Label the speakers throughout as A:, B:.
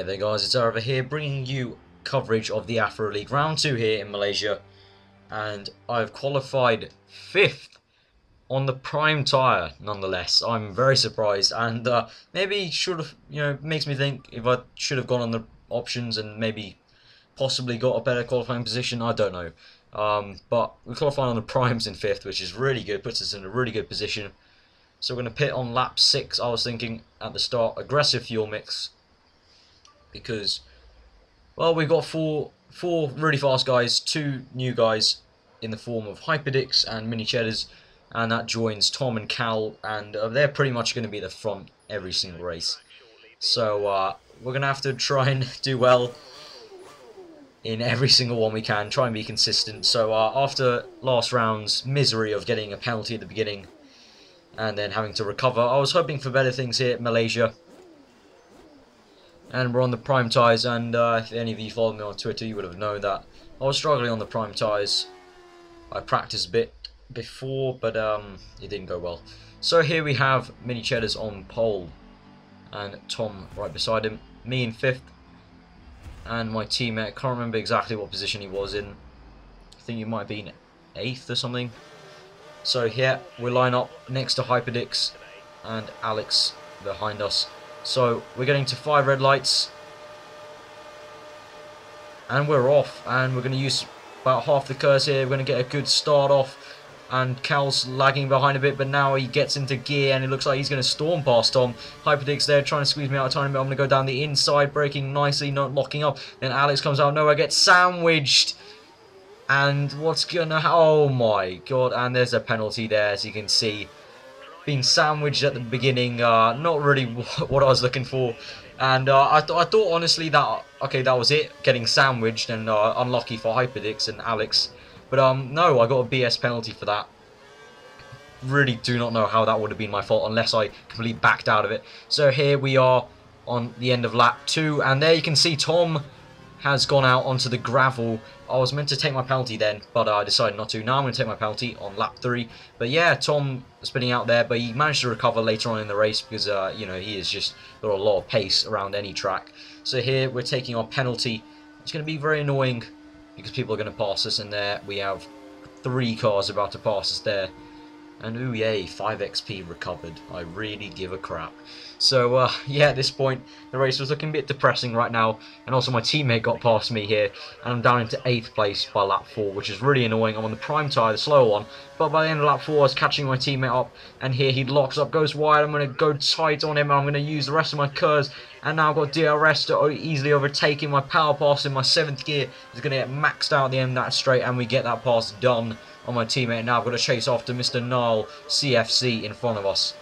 A: Hey there guys, it's Arva here bringing you coverage of the Afro League Round 2 here in Malaysia, and I've qualified 5th on the prime tyre nonetheless. I'm very surprised, and maybe should have, makes me think if I should have gone on the options and maybe possibly got a better qualifying position. I don't know, but we qualified on the primes in 5th, which is really good, puts us in a really good position. So we're going to pit on lap 6. I was thinking at the start, aggressive fuel mix, because, well, we've got four really fast guys, 2 new guys in the form of Hyperdix and Mini Cheddars, and that joins Tom and Cal, and they're pretty much going to be the front every single race. So we're going to have to try and do well in every single one we can, try and be consistent. So after last round's misery of getting a penalty at the beginning and then having to recover, I was hoping for better things here at Malaysia. And we're on the prime tyres, and if any of you followed me on Twitter, you would have known that I was struggling on the prime tyres. I practiced a bit before, but it didn't go well. So here we have Mini Cheddars on pole, and Tom right beside him, me in 5th, and my teammate, I can't remember exactly what position he was in. I think he might have been 8th or something. So here we line up next to Hyperdix and Alex behind us. So we're getting to 5 red lights, and we're off, and we're going to use about half the curves here. We're going to get a good start off, and Cal's lagging behind a bit, but now he gets into gear, and it looks like he's going to storm past Tom. Hyperdix there trying to squeeze me out a tiny bit. I'm going to go down the inside, braking nicely, not locking up. Then Alex comes out, no, I get sandwiched, and what's going to, oh my god, and there's a penalty there, as you can see. Being sandwiched at the beginning, not really what I was looking for, and I thought honestly that that was it, getting sandwiched, and unlucky for Hyperdix and Alex, but no, I got a BS penalty for that. Really do not know how that would have been my fault unless I completely backed out of it. So here we are on the end of lap 2, and there you can see Tom has gone out onto the gravel. I was meant to take my penalty then, but I decided not to. Now I'm going to take my penalty on lap 3. But yeah, Tom spinning out there, but he managed to recover later on in the race because, he has just got a lot of pace around any track. So here we're taking our penalty. It's going to be very annoying because people are going to pass us, and there we have 3 cars about to pass us there. And ooh yay, 5 XP recovered. I really give a crap. So yeah, at this point the race was looking a bit depressing right now, and also my teammate got past me here, and I'm down into 8th place by lap 4, which is really annoying. I'm on the prime tyre, the slower one, but by the end of lap 4 I was catching my teammate up, and here he locks up, goes wide. I'm going to go tight on him, and I'm going to use the rest of my curves, and now I've got DRS to easily overtake him. My power pass in my 7th gear is going to get maxed out at the end of that straight, and we get that pass done on my teammate. Now I've got to chase after Mr. Nile CFC in front of us.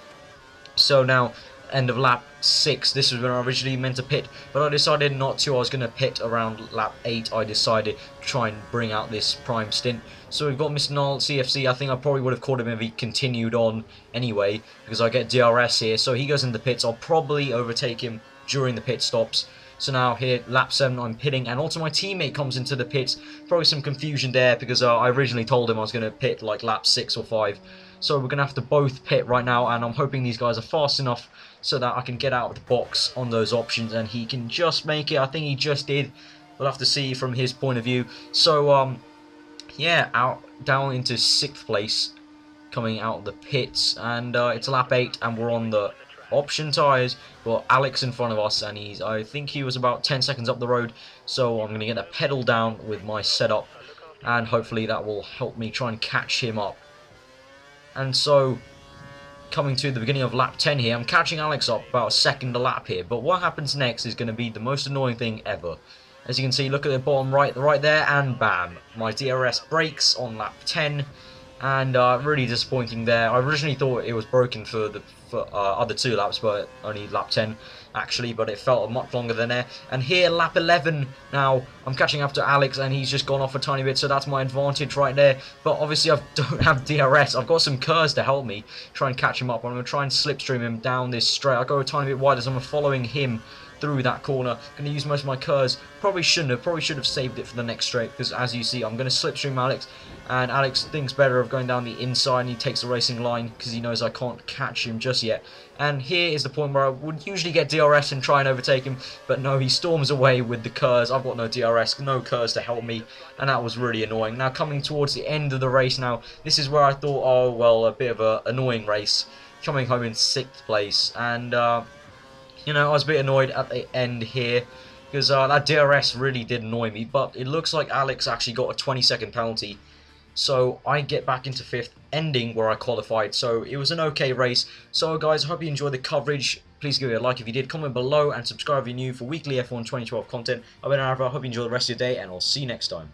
A: So now, end of lap 6, this was when I originally meant to pit, but I decided not to. I was going to pit around lap 8. I decided to try and bring out this prime stint. So we've got Mr. Nile CFC. I think I probably would have caught him if he continued on anyway, because I get DRS here. So he goes into the pits. I'll probably overtake him during the pit stops. So now here, lap 7, I'm pitting, and also my teammate comes into the pits. Probably some confusion there, because I originally told him I was going to pit like lap 6 or 5. So we're going to have to both pit right now, and I'm hoping these guys are fast enough so that I can get out of the box on those options, and he can just make it. I think he just did. We'll have to see from his point of view. So, yeah, down into 6th place, coming out of the pits, and it's lap 8, and we're on the option tyres. Well, Alex in front of us, and I think he was about 10 seconds up the road, so I'm going to get that pedal down with my setup, and hopefully that will help me try and catch him up. And so, coming to the beginning of lap 10 here, I'm catching Alex up about a second a lap here, but what happens next is going to be the most annoying thing ever. As you can see, look at the bottom right there, and bam, my DRS breaks on lap 10, and really disappointing there. I originally thought it was broken for the other 2 laps, but only lap 10 actually, but it felt much longer than there. And here, lap 11, now I'm catching up to Alex, and he's just gone off a tiny bit, so that's my advantage right there. But obviously I don't have DRS. I've got some curves to help me try and catch him up. I'm going to try and slipstream him down this straight. I'll go a tiny bit wide as I'm following him through that corner. Going to use most of my KERS. Probably should have saved it for the next straight, because as you see, I'm going to slipstream Alex, and Alex thinks better of going down the inside, and he takes the racing line because he knows I can't catch him just yet. And here is the point where I would usually get DRS and try and overtake him, but no, he storms away with the KERS. I've got no DRS, no KERS to help me, and that was really annoying. Now coming towards the end of the race now, this is where I thought, oh well, a bit of an annoying race, coming home in 6th place, and you know, I was a bit annoyed at the end here, because that DRS really did annoy me, but it looks like Alex actually got a 20-second penalty. So I get back into 5th, ending where I qualified. So it was an okay race. So guys, I hope you enjoyed the coverage. Please give it a like if you did, comment below, and subscribe if you're new for weekly F1 2012 content. I've been Arva. I hope you enjoy the rest of your day, and I'll see you next time.